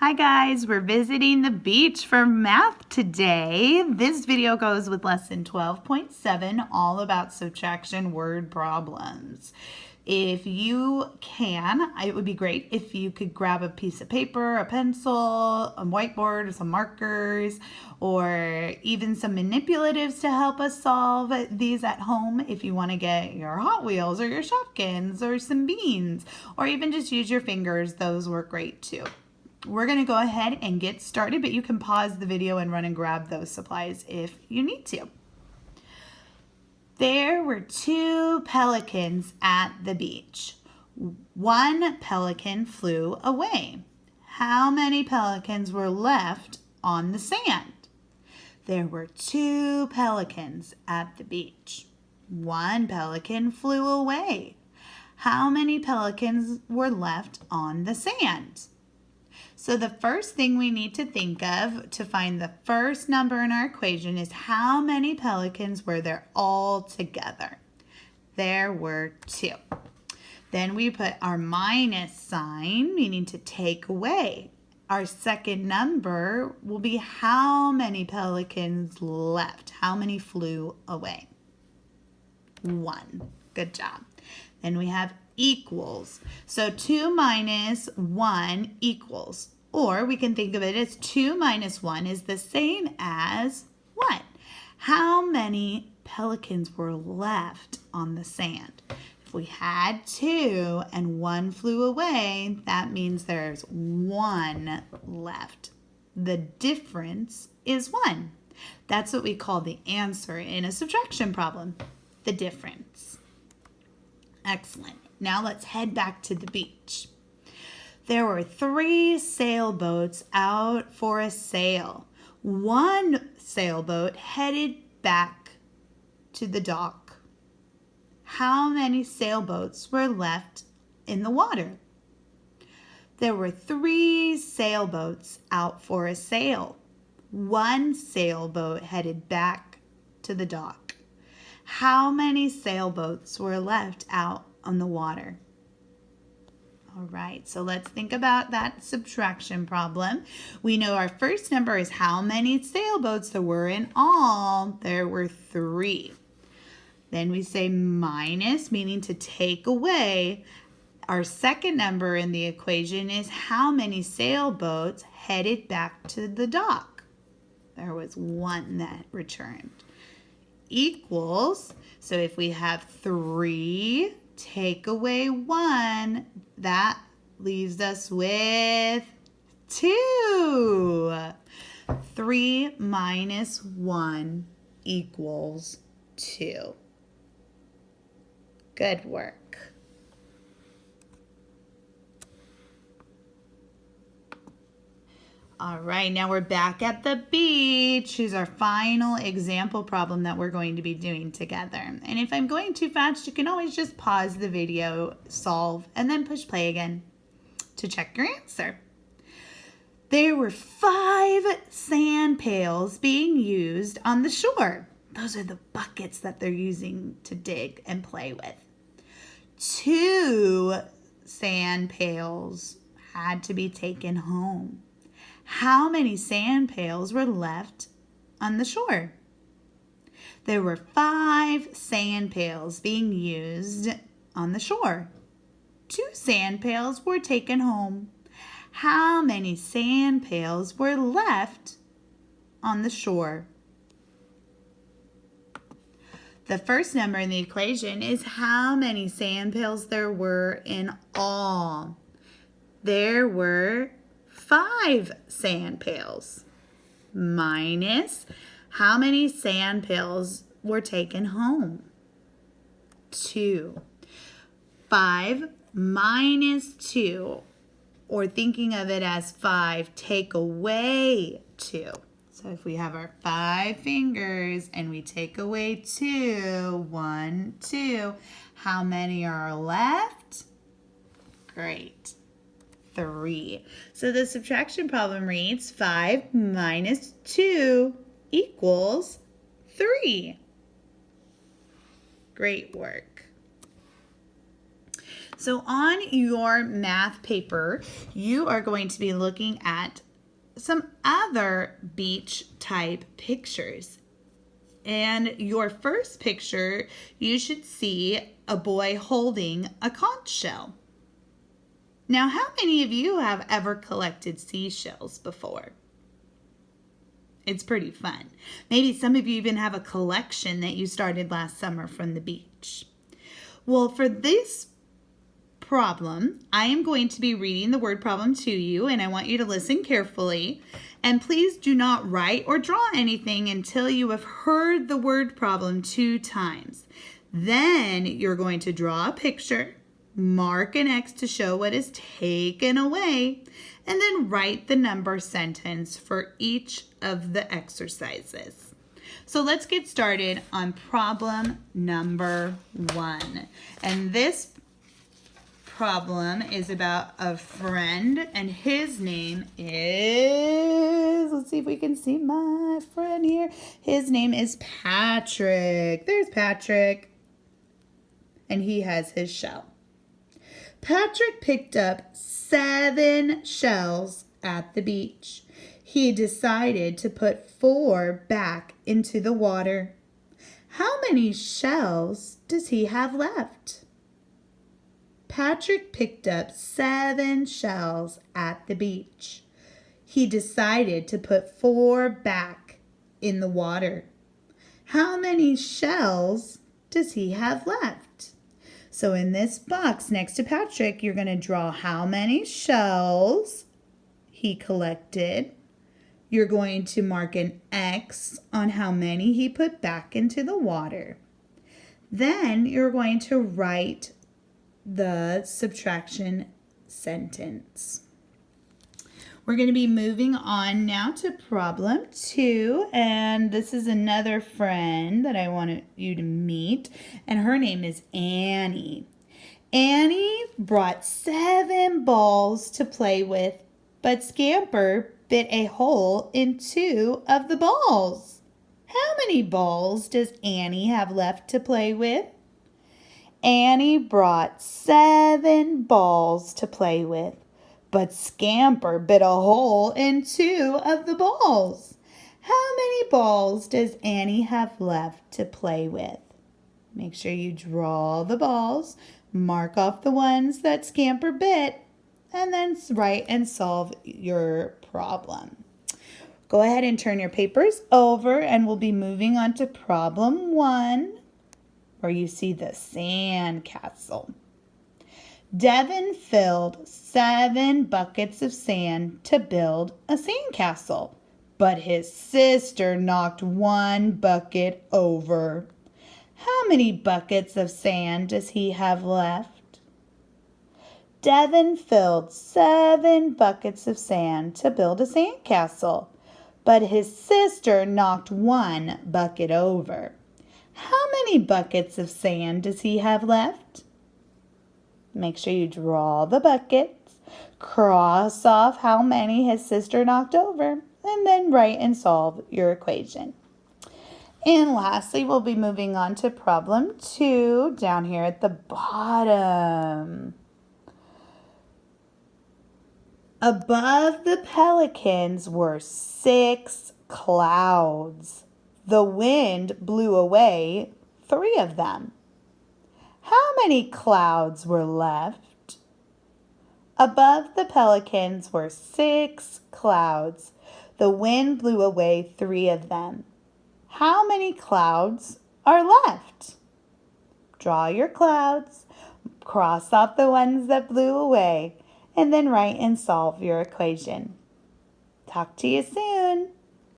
Hi guys, we're visiting the beach for math today. This video goes with lesson 12.7, all about subtraction word problems. If you can, it would be great if you could grab a piece of paper, a pencil, a whiteboard, or some markers, or even some manipulatives to help us solve these at home. If you want to get your Hot Wheels or your Shopkins or some beans, or even just use your fingers, those work great too. We're going to go ahead and get started, but you can pause the video and run and grab those supplies if you need to. There were two pelicans at the beach. One pelican flew away. How many pelicans were left on the sand? There were two pelicans at the beach. One pelican flew away. How many pelicans were left on the sand? So the first thing we need to think of to find the first number in our equation is how many pelicans were there all together? There were two. Then we put our minus sign, meaning to take away. Our second number will be how many pelicans left? How many flew away? One. Good job. Then we have equals. So 2 minus 1 equals. Or we can think of it as 2 minus 1 is the same as what? How many pelicans were left on the sand? If we had 2 and 1 flew away, that means there's 1 left. The difference is 1. That's what we call the answer in a subtraction problem, the difference. Excellent. Now let's head back to the beach. There were 3 sailboats out for a sail. One sailboat headed back to the dock. How many sailboats were left in the water? There were 3 sailboats out for a sail. One sailboat headed back to the dock. How many sailboats were left out on the water? All right, so let's think about that subtraction problem. We know our first number is how many sailboats there were in all. There were 3. Then we say minus, meaning to take away. Our second number in the equation is how many sailboats headed back to the dock. There was 1 that returned. Equals, so if we have 3, take away 1, that leaves us with 2. 3 minus 1 equals 2. Good work. All right, now we're back at the beach. Here's our final example problem that we're going to be doing together. And if I'm going too fast, you can always just pause the video, solve, and then push play again to check your answer. There were 5 sand pails being used on the shore. Those are the buckets that they're using to dig and play with. 2 sand pails had to be taken home. How many sand pails were left on the shore? There were 5 sand pails being used on the shore. 2 sand pails were taken home. How many sand pails were left on the shore? The first number in the equation is how many sand pails there were in all. There were 5 sand pails. Minus how many sand pails were taken home? 2. 5 minus 2, or thinking of it as 5, take away 2. So if we have our 5 fingers and we take away 2, 1, 2, how many are left? Great. 3. So the subtraction problem reads 5 minus 2 equals 3. Great work. So on your math paper, you are going to be looking at some other beach type pictures. And your first picture, you should see a boy holding a conch shell. Now, how many of you have ever collected seashells before? It's pretty fun. Maybe some of you even have a collection that you started last summer from the beach. Well, for this problem, I am going to be reading the word problem to you, and I want you to listen carefully. And please do not write or draw anything until you have heard the word problem 2 times. Then you're going to draw a picture, mark an X to show what is taken away, and then write the number sentence for each of the exercises. So let's get started on problem number 1. And this problem is about a friend, and his name is, let's see if we can see my friend here. His name is Patrick. There's Patrick. And he has his shell. Patrick picked up 7 shells at the beach. He decided to put 4 back into the water. How many shells does he have left? Patrick picked up 7 shells at the beach. He decided to put 4 back in the water. How many shells does he have left? So in this box next to Patrick, you're going to draw how many shells he collected. You're going to mark an X on how many he put back into the water. Then you're going to write the subtraction sentence. We're going to be moving on now to problem 2, and this is another friend that I want you to meet, and her name is Annie. Annie brought 7 balls to play with, but Scamper bit a hole in 2 of the balls. How many balls does Annie have left to play with? Annie brought 7 balls to play with, but Scamper bit a hole in 2 of the balls. How many balls does Annie have left to play with? Make sure you draw the balls, mark off the ones that Scamper bit, and then write and solve your problem. Go ahead and turn your papers over, and we'll be moving on to problem 1. Where you see the sand castle. Devin filled 7 buckets of sand to build a sand castle, but his sister knocked 1 bucket over. How many buckets of sand does he have left? Devin filled 7 buckets of sand to build a sand castle, but his sister knocked 1 bucket over. How many buckets of sand does he have left? Make sure you draw the buckets, cross off how many his sister knocked over, and then write and solve your equation. And lastly, we'll be moving on to problem 2 down here at the bottom. Above the pelicans were 6 clouds. The wind blew away 3 of them. How many clouds were left? Above the pelicans were 6 clouds. The wind blew away 3 of them. How many clouds are left? Draw your clouds, cross off the ones that blew away, and then write and solve your equation. Talk to you soon.